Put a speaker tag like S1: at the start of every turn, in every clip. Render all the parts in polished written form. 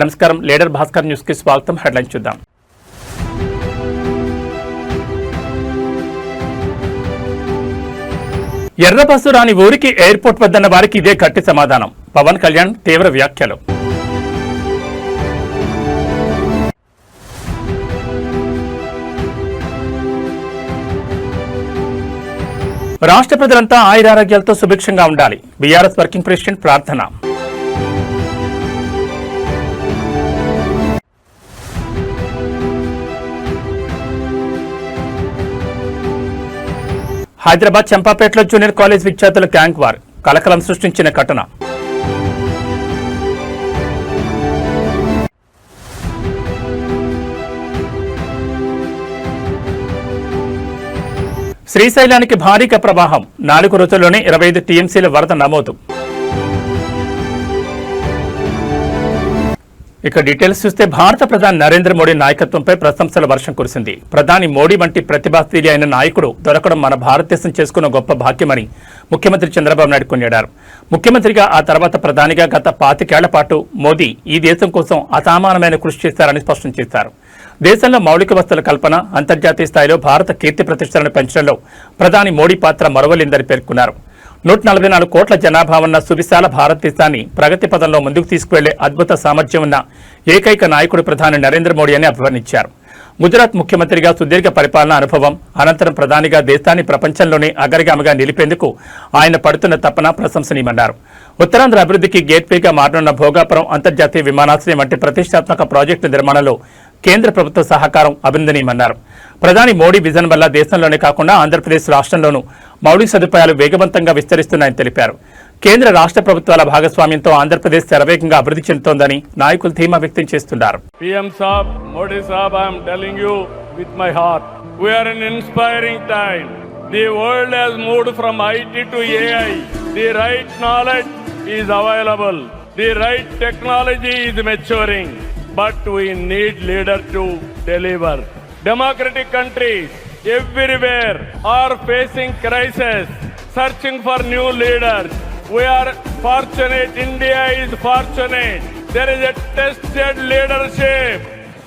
S1: నమస్కారం leader Bhaskar news కి స్వాగతం. హెడ్లైన్ చూద్దాం. ఎర్రబస్సు రాని ఊరికి ఎయిర్పోర్ట్ వద్దన్న వారికి ఇదే గట్టి సమాధానం. పవన్ కళ్యాణ్ తీవ్ర వ్యాఖ్యలు. రాష్ట్ర ప్రజలంతా ఆయురారోగ్యాలతో సుభిక్షంగా ఉండాలి. బీఆర్ఎస్ వర్కింగ్ ప్రెసిడెంట్ ప్రార్థన. హైదరాబాద్ చంపాపేటలో జూనియర్ కాలేజ్ విద్యార్థుల గ్యాంగ్ వార్ కలకలం సృష్టించిన ఘటన. శ్రీశైలానికి భారీగా ప్రవాహం. 4 రోజుల్లోనే 25 టీఎంసీల వరద నమోదు. ఇక డీటెయిల్స్ చూస్తే భారత ప్రధాని నరేంద్ర మోడీ నాయకత్వంపై ప్రశంసల వర్షం కురిసింది. ప్రధాని మోడీ వంటి ప్రతిభాశీలి అయిన నాయకుడు దొరకడం మన భారతదేశం చేసుకున్న గొప్ప భాగ్యమని ముఖ్యమంత్రి చంద్రబాబు నాయుడు కొనియాడారు. ముఖ్యమంత్రిగా ఆ తర్వాత ప్రధానిగా గత 25 ఏళ్ల పాటు మోదీ ఈ దేశం కోసం అసామాన్యమైన కృషి చేశారని స్పష్టం చేశారు. దేశంలో మౌలిక వసతుల కల్పన, అంతర్జాతీయ స్థాయిలో భారత కీర్తి ప్రతిష్టలను పెంచడంలో ప్రధాని మోడీ పాత్ర మరవలేందని పేర్కొన్నారు. 144 కోట్ల జనాభా ఉన్న సువిశాల భారతదేశాన్ని ప్రగతి పదంలో ముందుకు తీసుకువెళ్లే అద్భుత సామర్థ్యం ఉన్న ఏకైక నాయకుడు ప్రధాని నరేంద్ర మోడీ అని అభివర్ణించారు. గుజరాత్ ముఖ్యమంత్రిగా సుదీర్ఘ పరిపాలనా అనుభవం అనంతరం ప్రధానిగా దేశాన్ని ప్రపంచంలోనే అగ్రగామిగా నిలిపేందుకు ఆయన పడుతున్న తపన ప్రశంసనీయమన్నారు. ఉత్తరాంధ్ర అభివృద్ధికి గేట్వేగా మారనున్న భోగాపురం అంతర్జాతీయ విమానాశ్రయం వంటి ప్రతిష్టాత్మక ప్రాజెక్టు నిర్మాణంలో కేంద్ర ప్రభుత్వ సహకారం అభినందనీయమన్నారు. ప్రధాని మోడీ విజన్ వల్ల దేశంలోనే కాకుండా ఆంధ్రప్రదేశ్ రాష్ట్రంలోనూ మౌలిక సదుపాయాలు వేగవంతంగా విస్తరిస్తున్నాయని తెలిపారు. కేంద్ర రాష్ట్ర ప్రభుత్వాల భాగస్వామ్యంతో ఆంధ్రప్రదేశ్ శరవేగంగా అభివృద్ధి చెందుతోందని నాయకులు ధీమా వ్యక్తం చేస్తున్నారు.
S2: PM Saab, Modi Saab, I am telling you with my heart, we are in inspiring time. The world has moved from IT to AI. The right knowledge is available. The right technology is maturing. But we need leaders to deliver. Democratic countries everywhere are facing crisis, searching for new leaders. We are fortunate, India is fortunate. There is a tested leadership.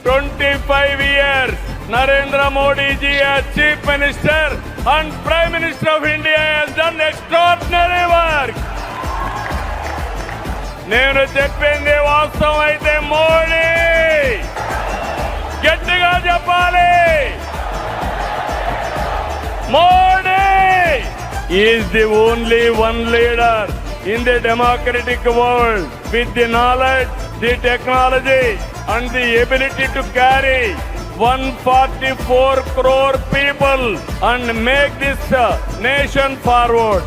S2: 25 years, Narendra Modi ji as Chief Minister and Prime Minister of India has done extraordinary work. నేను చెప్పింది వాస్తవం అయితే మోడీ గట్టిగా చెప్పాలి. Modi is the only one leader in the democratic world with the knowledge, the technology and the ability to carry 144 crore people and make this nation forward.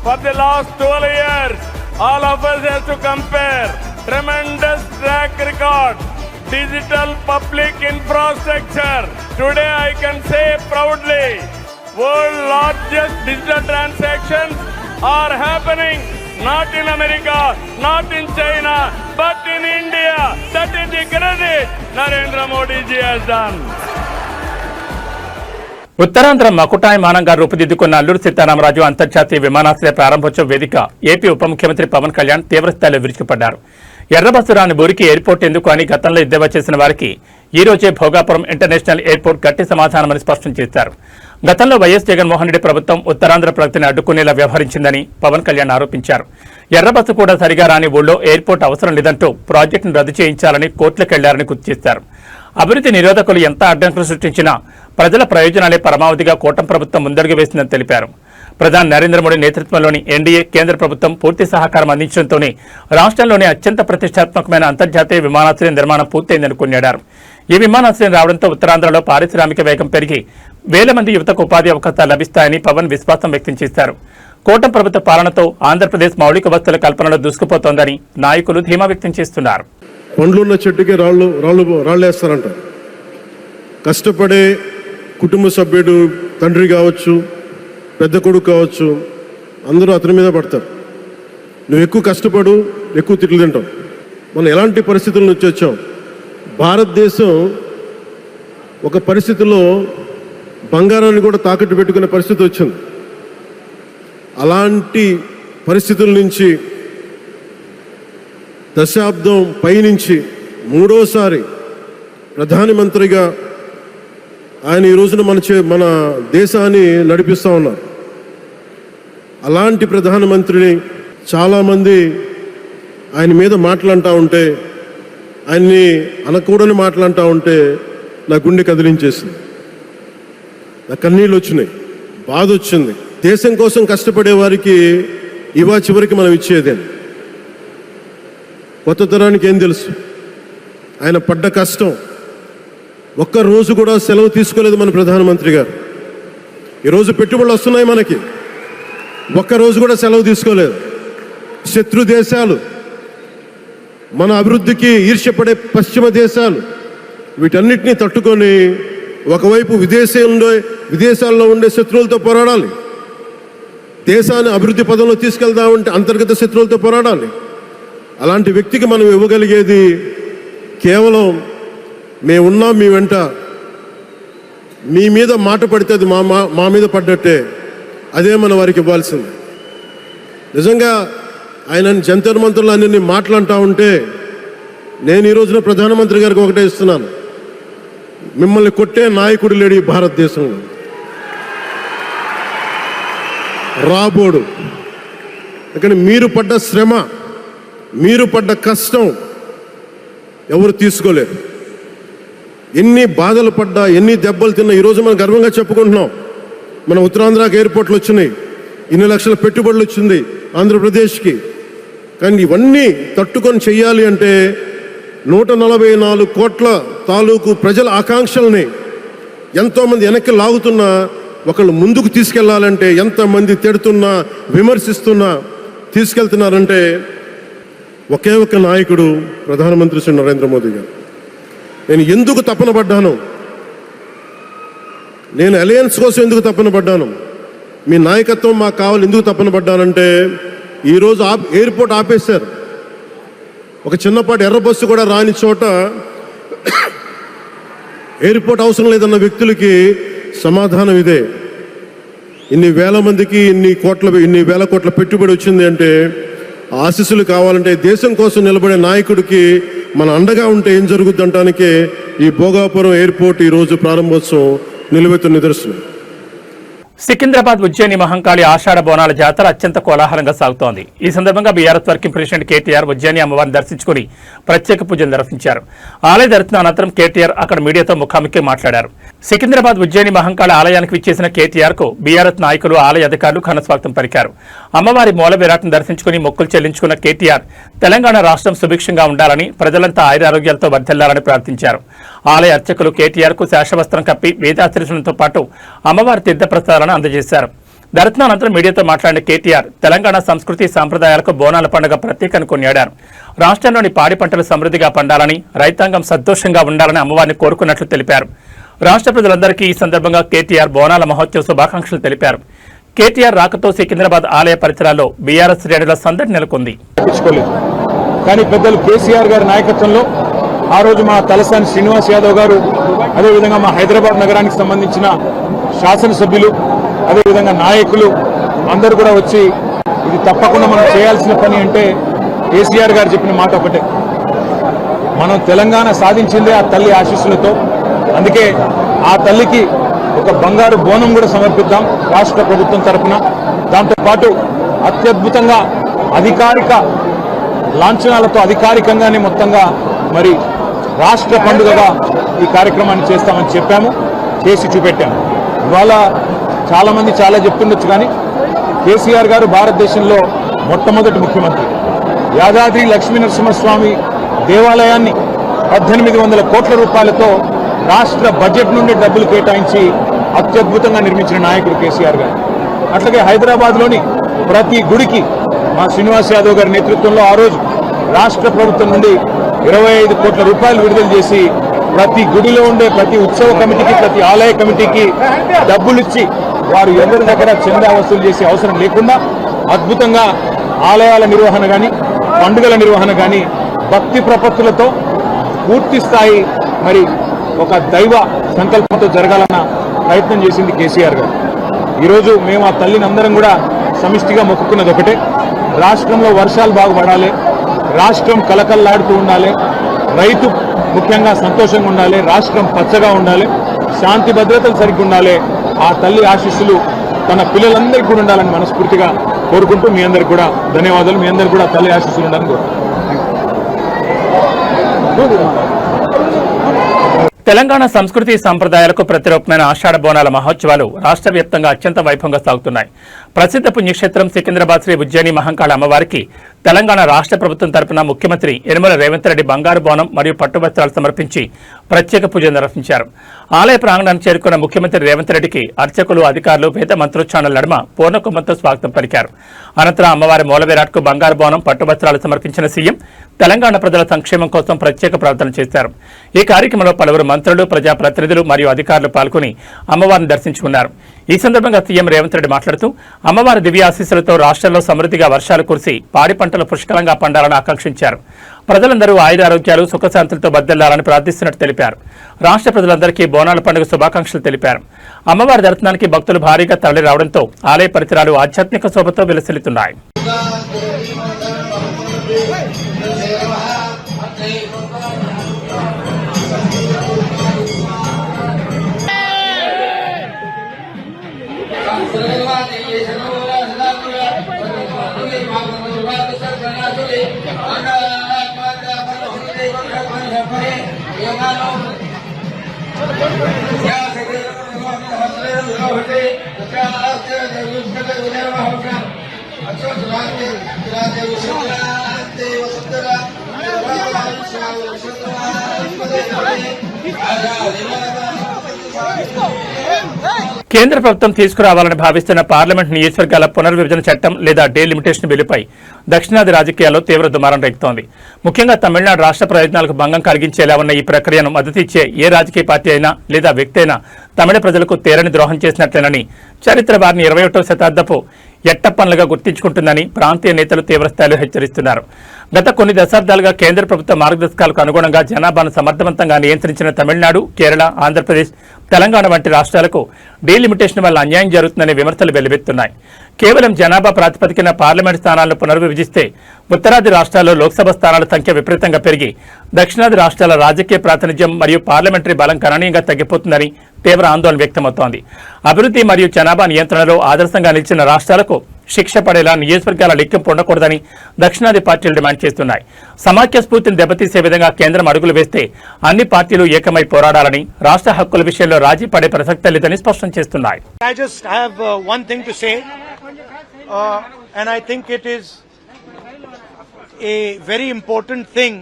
S2: For the last 12 years, all of us have to compare tremendous track record, digital public infrastructure. Today I can say proudly, world largest digital transactions are happening not in America, not in China, but in India. That is the credit Narendra Modi ji has done.
S1: Uttarandhra మకుటాయమానంగా రూపుదిద్దుకున్న Alluri Sitaramaraju అంతర్జాతీయ విమానాశ్రయ ప్రారంభోత్సవ వేదిక AP ఉప ముఖ్యమంత్రి పవన్ కళ్యాణ్ తీవ్రస్థాయిలో విరుచుకుపడ్డారు. ఎర్రబస్సు రాని ఊరికి ఎయిర్పోర్ట్ ఎందుకు అని గతంలో ఎద్దేవా చేసిన వారికి ఈ రోజే భోగాపురం ఇంటర్నేషనల్ ఎయిర్పోర్ట్ గట్టి సమాధానమని స్పష్టం చేశారు. గతంలో వైఎస్ జగన్మోహన్ రెడ్డి ప్రభుత్వం ఉత్తరాంధ్ర ప్రగతిని అడ్డుకునేలా వ్యవహరించిందని పవన్ కళ్యాణ్ ఆరోపించారు. ఎర్రబస్సు కూడా సరిగా రాని ఊళ్ళో ఎయిర్పోర్ట్ అవసరం లేదంటూ ప్రాజెక్టును రద్దు చేయించాలని కోర్టులకెళ్లారని గుర్తు చేశారు. అభివృద్ధి నిరోధకులు ఎంత అడ్డంకులు సృష్టించినా ప్రజల ప్రయోజనాలే పరమావధిగా కూటమి ప్రభుత్వం ముందడుగు వేసిందని తెలిపారు. ప్రధాని నరేంద్ర మోడీ నేతృత్వంలోని ఎన్డీఏ కేంద్ర ప్రభుత్వం పూర్తి సహకారం అందించడంతోనే రాష్ట్రంలోని అత్యంత ప్రతిష్టాత్మకమైన అంతర్జాతీయ విమానాశ్రయం నిర్మాణం పూర్తయిందని కొనియాడారు. ఈ విమానాశ్రయం రావడంతో ఉత్తరాంధ్రలో పారిశ్రామిక వేగం పెరిగి వేల మంది యువతకు ఉపాధి అవకాశాలు లభిస్తాయని పవన్ విశ్వాసం వ్యక్తం చేశారు. కూటమి ప్రభుత్వ పాలనతో ఆంధ్రప్రదేశ్ మౌలిక వసతుల కల్పనలో దూసుకుపోతోందని నాయకులు ధీమా వ్యక్తం చేస్తున్నారు.
S3: పండ్లున్న చెట్టుకి రాళ్ళేస్తారంట. కష్టపడే కుటుంబ సభ్యుడు, తండ్రి కావచ్చు, పెద్ద కొడుకు కావచ్చు, అందరూ అతని మీద పడతారు. నువ్వు ఎక్కువ కష్టపడు, ఎక్కువ తిట్లు తింటావు. మనం ఎలాంటి పరిస్థితుల నుంచి వచ్చాం? భారతదేశం ఒక పరిస్థితిలో బంగారాన్ని కూడా తాకట్టు పెట్టుకునే పరిస్థితి వచ్చింది. అలాంటి పరిస్థితుల నుంచి దశాబ్దం పైనుంచి మూడోసారి ప్రధానమంత్రిగా ఆయన ఈ రోజున మన దేశాన్ని నడిపిస్తూ ఉన్నారు. అలాంటి ప్రధానమంత్రిని చాలామంది ఆయన మీద మాట్లాడుతూ ఉంటే, ఆయన్ని అనకూడని మాట్లాడుతూ ఉంటే నా గుండె కదిలించేసింది, నా కన్నీళ్ళు వచ్చినాయి, బాధ వచ్చింది. దేశం కోసం కష్టపడే వారికి ఇవా చివరికి మనం ఇచ్చేదే. కొత్త తరానికి ఏం తెలుసు? ఆయన పడ్డ కష్టం. ఒక్క రోజు కూడా సెలవు తీసుకోలేదు మన ప్రధానమంత్రి గారు. ఈరోజు పెట్టుబడులు వస్తున్నాయి మనకి, ఒక్కరోజు కూడా సెలవు తీసుకోలేదు. శత్రు దేశాలు, మన అభివృద్ధికి ఈర్ష్యపడే పశ్చిమ దేశాలు, వీటన్నిటినీ తట్టుకొని ఒకవైపు విదేశాల్లో ఉండే శత్రువులతో పోరాడాలి, దేశాన్ని అభివృద్ధి పదంలో తీసుకెళ్దామంటే అంతర్గత శత్రువులతో పోరాడాలి. అలాంటి వ్యక్తికి మనం ఇవ్వగలిగేది కేవలం మేమున్నాం మీ వెంట, మీ మీద మాట పడితే అది మా మీద పడ్డట్టే, అదే మన వారికి ఇవ్వాల్సింది. నిజంగా ఆయన జంతర్ మంత్రులు అన్ని మాట్లాడుతూ ఉంటే నేను ఈ రోజున ప్రధానమంత్రి గారికి ఒకటే ఇస్తున్నాను, మిమ్మల్ని కొట్టే నాయకుడు లేడు ఈ భారతదేశంలో, రాబోడు. కానీ మీరు పడ్డ శ్రమ, మీరు పడ్డ కష్టం ఎవరు తీసుకోలేరు. ఎన్ని బాధలు పడ్డా, ఎన్ని దెబ్బలు తిన్నా ఈరోజు మనం గర్వంగా చెప్పుకుంటున్నాం. మన ఉత్తరాంధ్రకి ఎయిర్పోర్ట్లు వచ్చినాయి, ఇన్ని లక్షల పెట్టుబడులు వచ్చింది ఆంధ్రప్రదేశ్కి. కానీ ఇవన్నీ తట్టుకొని చెయ్యాలి అంటే 144 కోట్ల తాలూకు ప్రజల ఆకాంక్షల్ని ఎంతోమంది వెనక్కి లాగుతున్నా, ఒకళ్ళు ముందుకు తీసుకెళ్లాలంటే ఎంతమంది తిడుతున్నా విమర్శిస్తున్నా తీసుకెళ్తున్నారంటే ఒకే ఒక నాయకుడు ప్రధానమంత్రి శ్రీ నరేంద్ర మోదీ గారు. నేను ఎందుకు తపన పడ్డాను, నేను అలయన్స్ కోసం ఎందుకు తపన పడ్డాను, మీ నాయకత్వం మాకు కావాలి ఎందుకు తపన పడ్డానంటే, ఈరోజు ఎయిర్పోర్ట్ ఆపేశారు. ఒక చిన్నపాటి ఎర్ర బస్సు కూడా రాని చోట ఎయిర్పోర్ట్ అవసరం లేదన్న వ్యక్తులకి సమాధానం ఇదే. ఇన్ని వేల మందికి ఇన్ని వేల కోట్ల పెట్టుబడి వచ్చింది అంటే ఆశీస్సులు కావాలంటే దేశం కోసం నిలబడే నాయకుడికి మన అండగా ఉంటే ఏం జరుగుద్ది అంటానికే ఈ భోగాపురం ఎయిర్పోర్ట్ ఈరోజు ప్రారంభోత్సవం నిలువెత్తు నిదర్శనం.
S1: సికింద్రాబాద్ ఉజ్జయిని మహంకాళి ఆషాఢ బోనాల జాతర అత్యంత కోలాహలంగా సాగుతోంది. ఈ సందర్భంగా బీఆర్ఎస్ వర్కింగ్ ప్రెసిడెంట్ కేటీఆర్ ఉజ్జయిని అమ్మవారిని దర్శించుకుని ప్రత్యేక పూజలు నిర్వహించారు. ఆలయ దర్శనం అనంతరం కేటీఆర్ అక్కడ మీడియాతో ముఖాముఖి మాట్లాడారు. సికింద్రాబాద్ ఉజ్జయిని మహంకాళి ఆలయానికి విచ్చేసిన కేటీఆర్ కు బీఆర్ఎస్ నాయకులు, ఆలయ అధికారులు ఘనస్వాగతం పలికారు. అమ్మవారి మూల విరాట్ను దర్శించుకుని మొక్కులు చెల్లించుకున్న కేటీఆర్ తెలంగాణ రాష్ట్రం సుభిక్షంగా ఉండాలని, ప్రజలంతా ఆయురారోగ్యాలతో వర్ధిల్లాలని ప్రార్థించారు. ఆలయ అర్చకులు కేటీఆర్ కు శేషవస్త్రం కప్పి వేదాశీర్వచనంతో పాటు అమ్మవారి తీర్థప్రసాదాలను అందజేశారు. దర్శనానంతరం మీడియాతో మాట్లాడిన కేటీఆర్ తెలంగాణ సంస్కృతి సాంప్రదాయాలకు బోనాల పండుగ ప్రత్యేకని కొనియాడారు. రాష్ట్రంలోని పాడి పంటలు సమృద్ధిగా పండాలని, రైతాంగం సంతోషంగా ఉండాలని అమ్మవారిని కోరుకున్నట్లు తెలిపారు. రాష్ట్ర ప్రజలందరికీ ఈ సందర్భంగా కేటీఆర్ బోనాల మహోత్సవ శుభాకాంక్షలు తెలిపారు. కేటీఆర్ రాకతో సికింద్రాబాద్ ఆలయ పరిసరాల్లో బీఆర్ఎస్ శ్రేణుల సందడి నెలకొంది.
S4: కానీ పెద్దలు కేసీఆర్ గారి నాయకత్వంలో ఆ రోజు మా తలసాని శ్రీనివాస్ యాదవ్ గారు, అదేవిధంగా మా హైదరాబాద్ నగరానికి సంబంధించిన శాసనసభ్యులు, అదేవిధంగా నాయకులు అందరూ కూడా వచ్చి ఇది తప్పకుండా మనం చేయాల్సిన పని అంటే కేసీఆర్ గారు చెప్పిన మాట ఒకటే, మనం తెలంగాణ సాధించిందే ఆ తల్లి ఆశీస్సులతో. అందుకే ఆ తల్లికి ఒక బంగారు బోనం కూడా సమర్పిద్దాం రాష్ట్ర ప్రభుత్వం తరఫున. దాంతోపాటు అత్యద్భుతంగా అధికారిక లాంఛనాలతో అధికారికంగానే మొత్తంగా మరి రాష్ట్ర పండుగగా ఈ కార్యక్రమాన్ని చేస్తామని చెప్పాము, చేసి చూపెట్టాము. ఇవాళ చాలామంది చాలా చెప్తుండొచ్చు, కానీ కేసీఆర్ గారు భారతదేశంలో మొట్టమొదటి ముఖ్యమంత్రి. యాదాద్రి లక్ష్మీనరసింహస్వామి దేవాలయాన్ని 1800 కోట్ల రూపాయలతో రాష్ట్ర బడ్జెట్ నుండి డబ్బులు కేటాయించి అత్యద్భుతంగా నిర్మించిన నాయకుడు కేసీఆర్ గారు. అట్లాగే హైదరాబాద్లోని ప్రతి గుడికి మా శ్రీనివాస్ యాదవ్ గారి నేతృత్వంలో ఆ రోజు రాష్ట్ర ప్రభుత్వం నుండి 25 కోట్ల రూపాయలు విడుదల చేసి ప్రతి గుడిలో ఉండే ప్రతి ఉత్సవ కమిటీకి, ప్రతి ఆలయ కమిటీకి డబ్బులు ఇచ్చి వారు ఎవరి దగ్గర చందా వసూలు చేసే అవసరం లేకుండా అద్భుతంగా ఆలయాల నిర్వహణ కానీ, పండుగల నిర్వహణ కానీ భక్తి ప్రపత్తులతో పూర్తి స్థాయి మరి ఒక దైవ సంకల్పంతో జరగాలన్న ప్రయత్నం చేసింది కేసీఆర్ గారు. ఈరోజు మేము ఆ తల్లిని అందరం కూడా సమిష్టిగా మొక్కుకున్నది ఒకటే, రాష్ట్రంలో వర్షాలు బాగుపడాలి, రాష్ట్రం కలకల్లాడుతూ ఉండాలి, రైతు ముఖ్యంగా సంతోషంగా ఉండాలి, రాష్ట్రం పచ్చగా ఉండాలి, శాంతి భద్రతలు సరిగ్గా ఉండాలి. ఆ తల్లి ఆశీస్సులు తన పిల్లలందరికీ కూడా ఉండాలని మనస్ఫూర్తిగా కోరుకుంటూ మీ అందరికి కూడా ధన్యవాదాలు. మీ అందరికి కూడా తల్లి ఆశీస్సులు ఉండాలని కోరుకుంటున్నాను.
S1: తెలంగాణ సంస్కృతి సంప్రదాయాలకు ప్రతిరూపమైన ఆషాఢ బోనాల మహోత్సవాలు రాష్ట్ర వ్యాప్తంగా అత్యంత వైభవంగా సాగుతున్నాయి. ప్రసిద్ధ పుణ్యక్షేత్రం సికింద్రాబాద్ శ్రీ ఉజ్జయిని మహంకాళ అమ్మవారికి తెలంగాణ రాష్ట్ర ప్రభుత్వం తరపున ముఖ్యమంత్రి యనమల రేవంత్ రెడ్డి బంగారు బోనం మరియు పట్టు వస్త్రాలు సమర్పించి ప్రత్యేక పూజలు నిర్వహించారు. ఆలయ ప్రాంగణానికి చేరుకున్న ముఖ్యమంత్రి రేవంత్ రెడ్డికి అర్చకులు, అధికారులు వేద మంత్రోచ్చారణల నడుమ పూర్ణకుంభంతో స్వాగతం పలికారు. అనంతరం అమ్మవారి మూలవిరాట్కు బంగారు బోనం, పట్టు వస్త్రాలు సమర్పించిన సీఎం తెలంగాణ ప్రజల సంక్షేమం కోసం ప్రత్యేక ప్రార్థన చేశారు. ఈ కార్యక్రమంలో పలువురు మంత్రులు, ప్రజాప్రతినిధులు మరియు అధికారులు పాల్గొని అమ్మవారిని దర్శించుకున్నారు. ఈ సందర్భంగా సీఎం రేవంత్ రెడ్డి మాట్లాడుతూ అమ్మవారి దివ్య ఆశీస్సులతో రాష్ట్రంలో సమృద్ధిగా వర్షాలు కురిసి పాడి పంటలు పుష్కలంగా పండాలని ఆకాంక్షించారు. ప్రజలందరూ ఆయురారోగ్యాలు, సుఖశాంతులతో బద్దెల్లాలని ప్రార్థిస్తున్నట్టు తెలిపారు. రాష్ట్ర ప్రజలందరికీ బోనాల పండుగ శుభాకాంక్షలు తెలిపారు. అమ్మవారి దర్శనానికి భక్తులు భారీగా తరలి రావడంతో ఆలయ పరిసరాలు ఆధ్యాత్మిక శోభతో విలసిల్లుతున్నాయి. కేంద్ర ప్రభుత్వం తీసుకురావాలని భావిస్తున్న పార్లమెంట్ నియోజకవర్గాల పునర్విభజన చట్టం లేదా డీలిమిటేషన్ బిల్లుపై దక్షిణాది రాజకీయాల్లో తీవ్ర దుమారం రేగుతోంది. ముఖ్యంగా తమిళనాడు రాష్ట్ర ప్రయోజనాలకు భంగం కలిగించేలా ఉన్న ఈ ప్రక్రియను మద్దతిచ్చే ఏ రాజకీయ పార్టీ అయినా లేదా వ్యక్తి అయినా తమిళ ప్రజలకు తీరని ద్రోహం చేసినట్లేనని చరిత్ర వారిని 21వ శతాబ్దపు ఎట్టప్పన్లుగా గుర్తించుకుంటుందని ప్రాంతీయ నేతలు తీవ్రస్థాయిలో హెచ్చరిస్తున్నారు. గత కొన్ని దశాబ్దాలుగా కేంద్ర ప్రభుత్వ మార్గదర్శకాలకు అనుగుణంగా జనాభాను సమర్థవంతంగా నియంత్రించిన తమిళనాడు, కేరళ, ఆంధ్రప్రదేశ్, తెలంగాణ వంటి రాష్ట్రాలకు డీలిమిటేషన్ వల్ల అన్యాయం జరుగుతుందనే విమర్శలు వెల్లువెత్తున్నాయి. కేవలం జనాభా ప్రాతిపదికన పార్లమెంట్ స్థానాలను పునర్విభజిస్తే ఉత్తరాది రాష్ట్రాల్లో లోక్సభ స్థానాల సంఖ్య విపరీతంగా పెరిగి దక్షిణాది రాష్ట్రాల రాజకీయ ప్రాతినిధ్యం మరియు పార్లమెంటరీ బలం గణనీయంగా తగ్గిపోతుందని తీవ్ర ఆందోళన వ్యక్తమవుతోంది. అభివృద్ధి మరియు జనాభా నియంత్రణలో ఆదర్శంగా నిలిచిన రాష్ట్రాలకు శిక్ష పడేలా నియోజకవర్గాల లెక్కింపు ఉండకూడదని దక్షిణాది పార్టీలు డిమాండ్ చేస్తున్నాయి. సమాఖ్య స్ఫూర్తిని దెబ్బతీసే విధంగా కేంద్రం అడుగులు వేస్తే అన్ని పార్టీలు ఏకమై పోరాడాలని, రాష్ట్ర హక్కుల విషయంలో రాజీ పడే ప్రసక్తే లేదని స్పష్టం చేస్తున్నాయి.
S5: I just have one thing to say, and I think it is a very important thing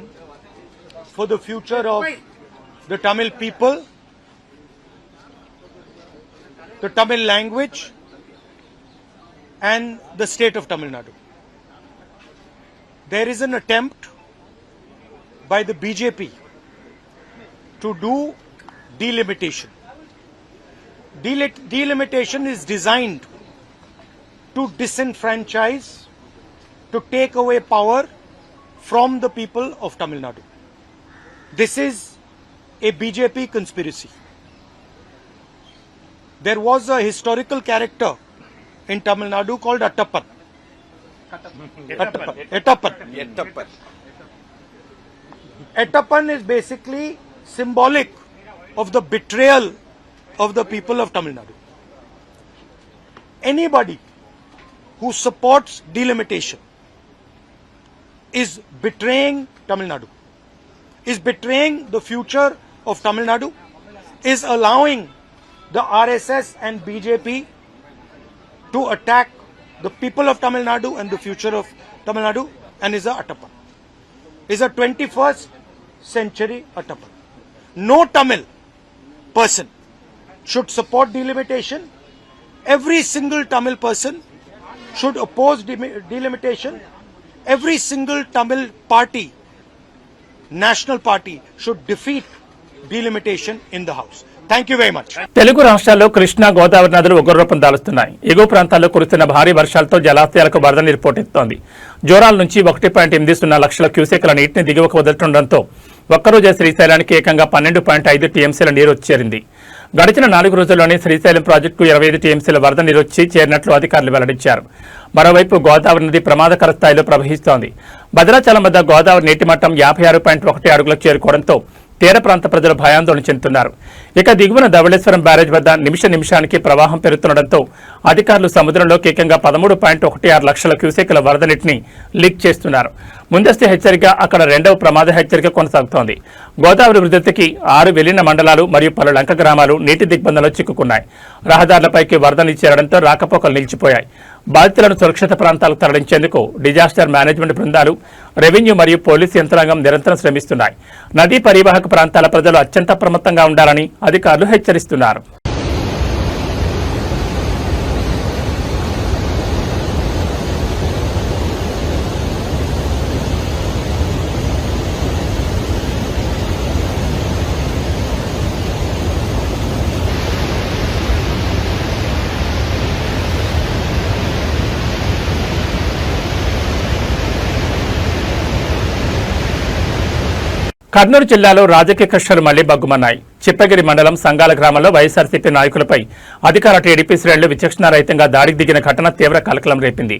S5: for the future of the Tamil people, the Tamil language, and the state of Tamil Nadu. There is an attempt by the BJP to do delimitation. Delimitation is designed to disenfranchise, to take away power from the people of Tamil Nadu. This is a BJP conspiracy. There was a historical character in Tamil Nadu called Attappan. Attappan is basically symbolic of the betrayal of the people of Tamil Nadu. Anybody who supports delimitation is betraying Tamil Nadu, is betraying the future of Tamil Nadu, is allowing the RSS and BJP to attack the people of Tamil Nadu and the future of Tamil Nadu, and is a Attappan. Is a 21st century Attappan. No Tamil person should support delimitation. Every single Tamil person should oppose delimitation. Every single Tamil party, national party, should defeat delimitation in the House. Thank you very much.
S1: Telugu రాష్ట్రాల్లో కృష్ణా, గోదావరి నదులు ఉగ్రరూపం దాలుస్తున్నాయి. ఎగువ ప్రాంతాల్లో కురుస్తున్న భారీ వర్షాలతో జలాశయాలకు వరద నీరు పోటెత్తుతోంది. జోరాల నుంచి 1.80 లక్షల క్యూసెక్ల నీటిని దిగువకు వదులుతుండటంతో ఒక్కరోజే శ్రీశైలానికి ఏకంగా 12.5 టీఎంసీల నీరు చేరింది. గడిచిన 4 రోజుల్లోనే శ్రీశైలం ప్రాజెక్టుకు 25 టీఎంసీల వరద నీరు చేరినట్లు అధికారులు వెల్లడించారు. మరోవైపు గోదావరి నది ప్రమాదకర స్థాయిలో ప్రవహిస్తోంది. భద్రాచలం వద్ద గోదావరి నీటి మట్టం 56.1 అడుగులకు చేరుకోవడంతో తీర ప్రాంత ప్రజలు భయాందోళన చెందుతున్నారు. ఇక దిగువన ధవళేశ్వరం బ్యారేజ్ వద్ద నిమిషానికి ప్రవాహం పెరుగుతుండటంతో అధికారులు సముద్రంలోకి ఏకంగా 13.16 లక్షల క్యూసెక్కుల వరద నీటిని లీక్ చేస్తున్నారు. ముందస్తు హెచ్చరిక అక్కడ రెండవ ప్రమాద హెచ్చరిక కొనసాగుతోంది. గోదావరి ఉధృతికి 6 వెలిన మండలాలు మరియు పలు లంక గ్రామాలు నీటి దిగ్బంధంలో చిక్కుకున్నాయి. రహదారులపైకి వరద నీరు చేరడంతో రాకపోకలు నిలిచిపోయాయి. బాధితులను సురక్షిత ప్రాంతాలకు తరలించేందుకు డిజాస్టర్ మేనేజ్మెంట్ బృందాలు, రెవెన్యూ మరియు పోలీసు యంత్రాంగం నిరంతరం శ్రమిస్తున్నాయి. నదీ పరివాహక ప్రాంతాల ప్రజలు అత్యంత అప్రమత్తంగా ఉండాలని అధికారులు హెచ్చరిస్తున్నారు. కర్నూలు జిల్లాలో రాజకీయ కష్టాలు మళ్లీ బగ్గుమన్నాయి. చిప్పగిరి మండలం సంగాల గ్రామంలో వైఎస్ఆర్సీపీ నాయకులపై అధికార టీడీపీ శ్రేణులు విచక్షణారహితంగా దాడికి దిగిన ఘటన తీవ్ర కలకలం రేపింది.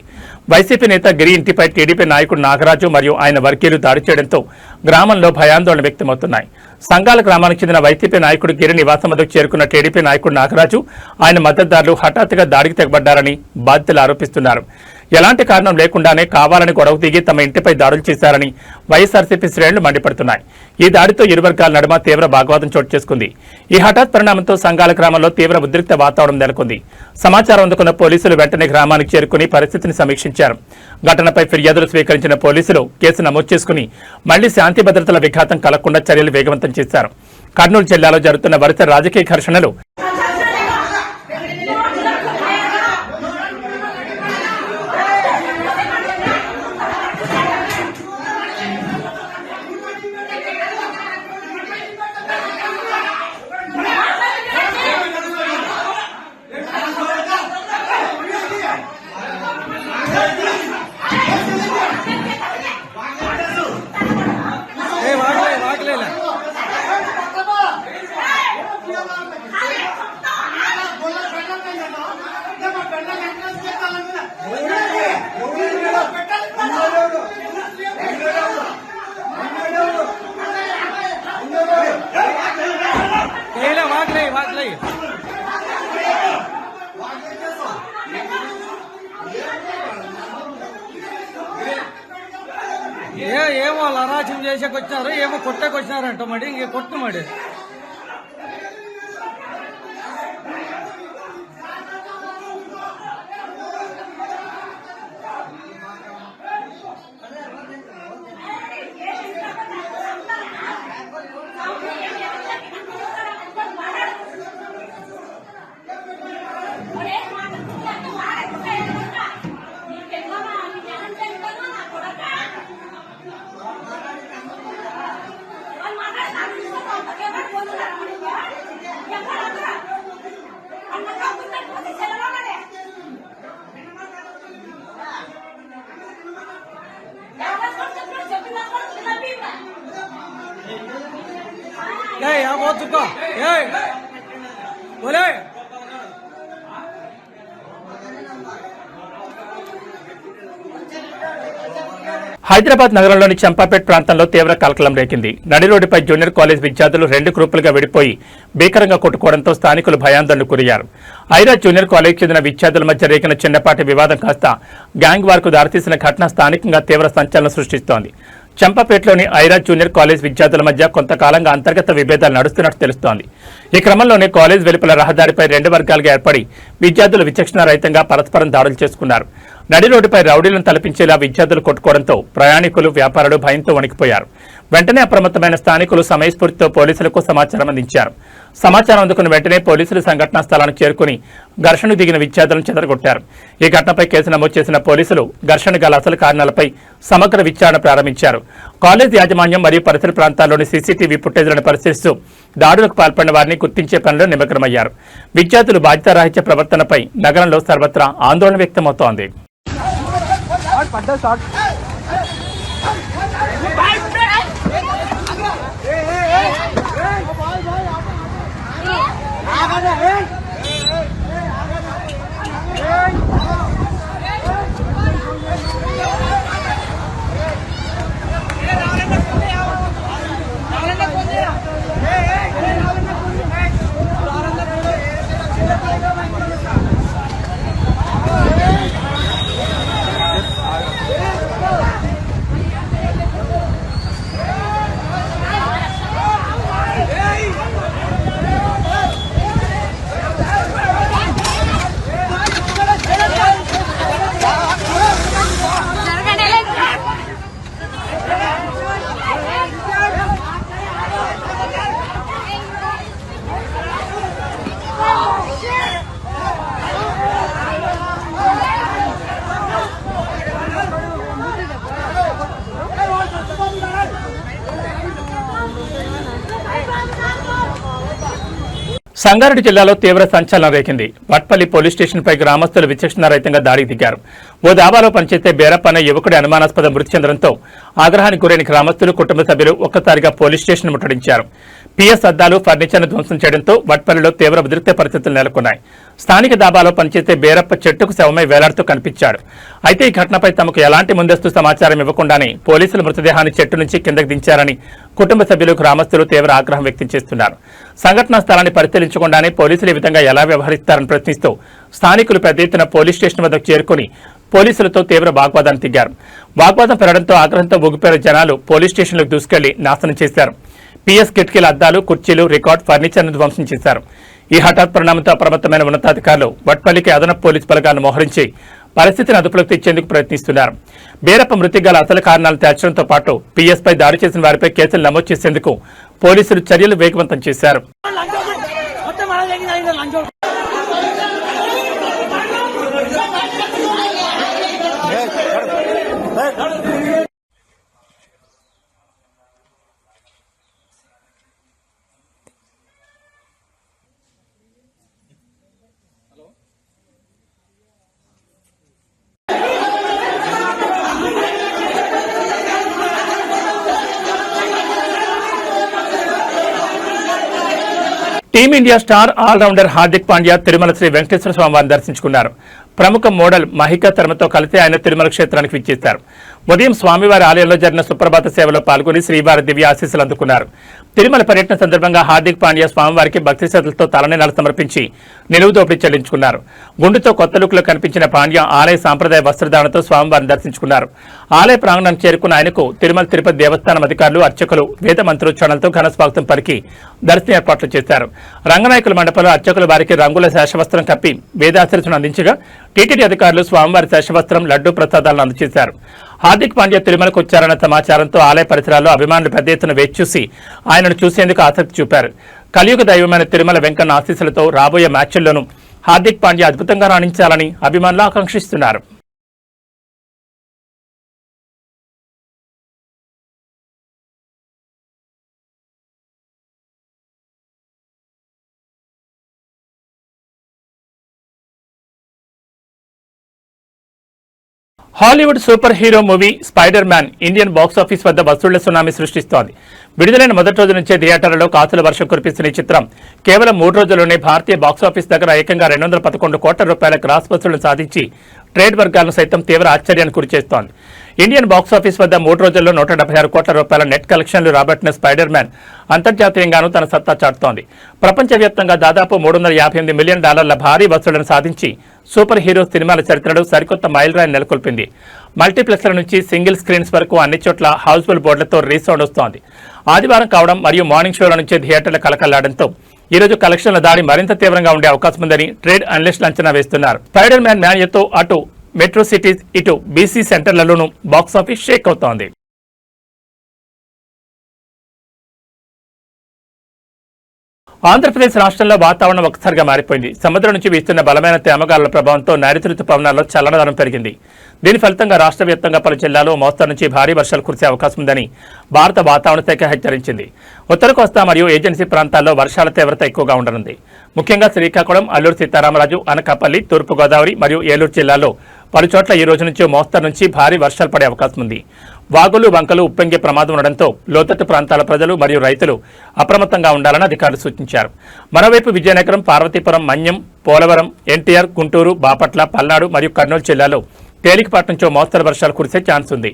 S1: వైసీపీ నేత గిరి ఇంటిపై టీడీపీ నాయకుడు నాగరాజు మరియు ఆయన వర్గీయులు దాడి చేయడంతో గ్రామంలో భయాందోళన వ్యక్తమవుతున్నాయి. సంగాల గ్రామానికి చెందిన వైసీపీ నాయకుడు గిరి నివాసం వద్దకు చేరుకున్న టీడీపీ నాయకుడు నాగరాజు, ఆయన మద్దతుదారులు హఠాత్తుగా దాడికి తెగబడ్డారని బాధితులు ఆరోపిస్తున్నారు. ఎలాంటి కారణం లేకుండానే కావాలని గొడవ దిగి తమ ఇంటిపై దాడులు చేశారని వైఎస్ఆర్సీపీ శ్రేణులు మండిపడుతున్నాయి. ఈ దాడితో ఇరు వర్గాల నడుమ తీవ్ర వాగ్వాదం చోటు చేసుకుంది. ఈ హఠాత్ పరిణామంతో సంగాల గ్రామంలో తీవ్ర ఉద్రిక్త వాతావరణం నెలకొంది. సమాచారం అందుకున్న పోలీసులు వెంటనే గ్రామానికి చేరుకుని పరిస్థితిని సమీక్షించారు. ఘటనపై ఫిర్యాదులు స్వీకరించిన పోలీసులు కేసు నమోదు చేసుకుని మళ్లీ శాంతి భద్రతల విఘాతం కలగకుండా చర్యలు వేగవంతం చేశారు. కర్నూలు జిల్లాలో జరుగుతున్న వరుస రాజకీయ ఘర్షణలు
S6: ఏమో అరాచం చేసేకొచ్చినారు, ఏమో కొట్టకొచ్చినారంట. మరి ఇంక కొట్టు మరి
S1: హైదరాబాద్ నగరంలోని చంపాపేట్ ప్రాంతంలో తీవ్ర కలకలం రేకింది. నడి రోడ్డుపై జూనియర్ కాలేజ్ విద్యార్థులు 2 గ్రూపులుగా విడిపోయి భీకరంగా కొట్టుకోవడంతో స్థానికులు భయాందోళనకు గురయ్యారు. ఐరా జూనియర్ కాలేజ్ చెందిన విద్యార్థుల మధ్య రేకిన చిన్నపాటి వివాదం కాస్త గ్యాంగ్ వార్కు దారితీసిన ఘటన స్థానికంగా తీవ్ర సంచలనం సృష్టిస్తోంది. చంపాపేటలోని ఐరా జూనియర్ కాలేజ్ విద్యార్థుల మధ్య కొంతకాలంగా అంతర్గత విభేదాలు నడుస్తున్నట్టు తెలుస్తోంది. ఈ క్రమంలోనే కాలేజ్ వెలుపల రహదారిపై 2 వర్గాలుగా ఏర్పడి విద్యార్థులు విచక్షణారహితంగా పరస్పరం దాడులు చేసుకున్నారు. నడి రోడ్డుపై రౌడీలను తలపించేలా విద్యార్థులు కొట్టుకోవడంతో ప్రయాణికులు, వ్యాపారులు భయంతో వణికిపోయారు. వెంటనే అప్రమత్తమైన స్థానికులు సమయస్ఫూర్తితో పోలీసులకు సమాచారం అందించారు. సమాచారం అందుకున్న వెంటనే పోలీసులు సంఘటనా స్థలానికి చేరుకుని ఘర్షణకు దిగిన విద్యార్థులను చెదరగొట్టారు. ఈ ఘటనపై కేసు నమోదు చేసిన పోలీసులు ఘర్షణ గల అసలు కారణాలపై సమగ్ర విచారణ ప్రారంభించారు. కాలేజ్ యాజమాన్యం మరియు పరిసర ప్రాంతాల్లోని సీసీటీవీ ఫుటేజ్లను పరిశీలిస్తూ దాడులకు పాల్పడిన వారిని గుర్తించే పనిలో నిమగ్నమయ్యారు. విద్యార్థులు బాధ్యతారాహిత్య ప్రవర్తనపై నగరంలో సర్వత్రా ఆందోళన వ్యక్తమవుతోంది. సంగారెడ్డి జిల్లాలో తీవ్ర సంచలనం రేకింది. వట్పల్లి పోలీస్ స్టేషన్పై గ్రామస్తులు విచక్షణారహితంగా దాడికి దిగారు. ఓ దాబాలో పనిచేసే బేరప్ప అనే యువకుడి అనుమానాస్పద మృతి చెందడంతో ఆగ్రహానికి గురైన గ్రామస్తులు, కుటుంబ సభ్యులు ఒక్కసారిగా పోలీస్ స్టేషన్ ముట్టడించారు. పిఎస్ అద్దాలు, ఫర్నిచర్ను ధ్వంసం చేయడంతో వట్పల్లిలో తీవ్ర ఉద్రిక్త పరిస్థితులు నెలకొన్నాయి. స్థానిక దాబాలో పనిచేసే బేరప్ప చెట్టుకు శవమై వేలాడుతూ కనిపించాడు. అయితే ఈ ఘటనపై తమకు ఎలాంటి ముందస్తు సమాచారం ఇవ్వకుండానే పోలీసులు మృతదేహాన్ని చెట్టు నుంచి కిందకు దించారని కుటుంబ సభ్యులు, గ్రామస్తులు తీవ్ర ఆగ్రహం వ్యక్తం చేస్తున్నారు. సంఘటనా స్థలాన్ని పరిశీలించకుండానే పోలీసులు ఈ విధంగా ఎలా వ్యవహరిస్తారని ప్రశ్నిస్తూ స్థానికులు పెద్ద ఎత్తున పోలీస్ స్టేషన్ వద్దకు చేరుకుని పోలీసులతో తీవ్ర వాగ్వాదాన్ని దిగారు. వాగ్వాదం పెరగడంతో ఆగ్రహంతో ఊగిపోయిన జనాలు పోలీస్ స్టేషన్లకు దూసుకెళ్లి నాశనం చేశారు. పిఎస్ కిటికీల అద్దాలు, కుర్చీలు, రికార్డ్, ఫర్నిచర్ను ధ్వంసం చేశారు. ఈ హఠాత్ పరిణామంతో అప్రమత్తమైన ఉన్నతాధికారులు వట్పల్లికి అదనపు పోలీసు బలగాలను మోహరించి పరిస్థితిని అదుపులోకి తెచ్చేందుకు ప్రయత్నిస్తున్నారు. బేరప్ప మృతికి గల అసలు కారణాలు తేల్చడంతో పాటు పిఎస్పై దాడి చేసిన వారిపై కేసులు నమోదు చేసేందుకు పోలీసులు చర్యలు వేగవంతం చేశారు. Team India star all rounder Hardik Pandya Tirumala Sri Venkateswara స్వామివారిని దర్శించుకున్నారు. ప్రముఖ మోడల్ మహికా శర్మతో కలిసి ఆయన తిరుమల క్షేత్రానికి విచ్చేశారు. ఉదయం స్వామివారి ఆలయంలో జరిగిన సుప్రభాత సేవలో పాల్గొని శ్రీవారి దివ్య ఆశీస్సులు అందుకున్నారు. తిరుమల పర్యటన సందర్భంగా హార్దిక్ పాండ్యా స్వామివారికి భక్తి శ్రద్ధలతో తలనీలాలు సమర్పించి నిలువు దోపిడీ చెల్లించుకున్నారు. గుండుతో కొత్త లుక్లో కనిపించిన పాండ్యా ఆలయ సాంప్రదాయ వస్త్రధారణతో స్వామివారిని దర్శించుకున్నారు. ఆలయ ప్రాంగణానికి చేరుకున్న ఆయనకు తిరుమల తిరుపతి దేవస్థానం అధికారులు, అర్చకులు వేద మంత్రోచ్చారణలతో ఘన స్వాగతం పలికి దర్శన ఏర్పాట్లు చేశారు. రంగనాయకుల మండపంలో అర్చకుల వారికి రంగుల శేషవస్త్రం కప్పి వేదాశీర్వచనం అందించగా టీటీడీ అధికారులు స్వామివారి శేషవస్త్రం, లడ్డూ ప్రసాదాలను అందజేశారు. హార్దిక్ పాండ్యా తిరుమలకు వచ్చారన్న సమాచారంతో ఆలయ పరిసరాల్లో అభిమానులు పెద్ద ఎత్తున వేచి చూసి ఆయనను చూసేందుకు ఆసక్తి చూపారు. కలియుగ దైవమైన తిరుమల వెంకన్న ఆశీస్సులతో రాబోయే మ్యాచ్ల్లోనూ హార్దిక్ పాండ్యా అద్భుతంగా రాణించాలని అభిమానులు ఆకాంక్షిస్తున్నారు. Hollywood super hero movie Spider Man Indian box office వద్ద వసూళ్ల సునామీ సృష్టిస్తోంది. విడుదలైన మొదటి రోజు నుంచే థియేటర్లలో కాసుల వర్షం కురిపిస్తున్న ఈ చిత్రం కేవలం 3 రోజుల్లోనే భారతీయ బాక్సాఫీస్ దగ్గర ఏకంగా 211 కోట్ల రూపాయల గ్రాస్ వసూళ్లను సాధించి ట్రేడ్ వర్గాలను సైతం తీవ్ర ఆశ్చర్యానికి గురిచేస్తోంది. ఇండియన్ బాక్సాఫీస్ వద్ద 3 రోజుల్లో 176 కోట్ల రూపాయల నెట్ కలెక్షన్లు రాబట్టిన స్పైడర్ మ్యాన్ అంతర్జాతీయంగానూ తన సత్తా చాటుతోంది. ప్రపంచవ్యాప్తంగా దాదాపు $358 మిలియన్ భారీ వసూళ్లను సాధించి సూపర్ హీరో సినిమాల చరిత్రలో సరికొత్త మైలురాయిని నెలకొల్పింది. మల్టీప్లెక్స్ల నుంచి సింగిల్ స్క్రీన్స్ వరకు అన్ని చోట్ల హౌస్ఫుల్ బోర్డులతో రీసౌండ్ వస్తోంది. ఆదివారం కావడం మరియు మార్నింగ్ షోల నుంచి థియేటర్ల కలకల్లాడంతో ఈ రోజు కలెక్షన్ల దాడి మరింత తీవ్రంగా ఉండే అవకాశం ఉందని ట్రేడ్ అనలిస్టులు అంచనా వేస్తున్నారు. స్పైడర్ మ్యాన్ మ్యాన్యతో అటు మెట్రో సిటీస్, ఇటు బీసీ సెంటర్లలోనూ బాక్సాఫీస్ షేక్ అవుతోంది. ఆంధ్రప్రదేశ్ రాష్ట్రంలో వాతావరణం ఒకసారిగా మారిపోయింది. సముద్రం నుంచి వీస్తున్న బలమైన తేమగాలుల ప్రభావంతో నైరుతి రుతుపవనాల్లో చల్లదనం పెరిగింది. దీని ఫలితంగా రాష్ట్ర వ్యాప్తంగా పలు జిల్లాల్లో మోస్తరు నుంచి భారీ వర్షాలు కురిసే అవకాశం ఉందని భారత వాతావరణ శాఖ హెచ్చరించింది. ఉత్తర కోస్తా మరియు ఏజెన్సీ ప్రాంతాల్లో వర్షాల తీవ్రత ఎక్కువగా ఉండనుంది. ముఖ్యంగా శ్రీకాకుళం, అల్లూరు సీతారామరాజు, అనకాపల్లి, తూర్పుగోదావరి మరియు ఏలూరు జిల్లాల్లో పలుచోట్ల ఈ రోజు నుంచి మోస్తరు నుంచి భారీ వర్షాలు పడే అవకాశం ఉంది. వాగులు వంకలు ఉప్పొంగే ప్రమాదం ఉండడంతో లోతట్టు ప్రాంతాల ప్రజలు మరియు రైతులు అప్రమత్తంగా ఉండాలని అధికారులు సూచించారు. మరోవైపు విజయనగరం, పార్వతీపురం, మన్యం, పోలవరం, ఎన్టీఆర్, గుంటూరు, బాపట్ల, పల్నాడు మరియు కర్నూలు జిల్లాలో తేలికపాటి నుంచో మోస్తరు వర్షాలు కురిసే ఛాన్స్ ఉంది.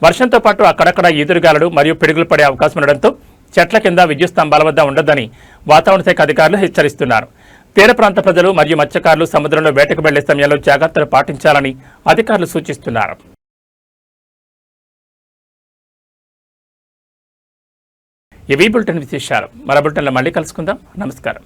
S1: వర్షంతో పాటు అక్కడక్కడ ఈదురుగాలులు మరియు పిడుగులు పడే అవకాశం ఉండడంతో చెట్ల కింద విద్యుత్ స్తంభాల వద్ద ఉండొద్దని వాతావరణ శాఖ అధికారులు హెచ్చరిస్తున్నారు. తీర ప్రాంత ప్రజలు మరియు మత్స్యకారులు సముద్రంలో వేటకు వెళ్లే సమయంలో జాగ్రత్తలు పాటించాలని అధికారులు సూచిస్తున్నారు. ఇవి బులెటిన్ విశేషాలు. మరో బులెటిన్లో మళ్ళీ కలుసుకుందాం. నమస్కారం.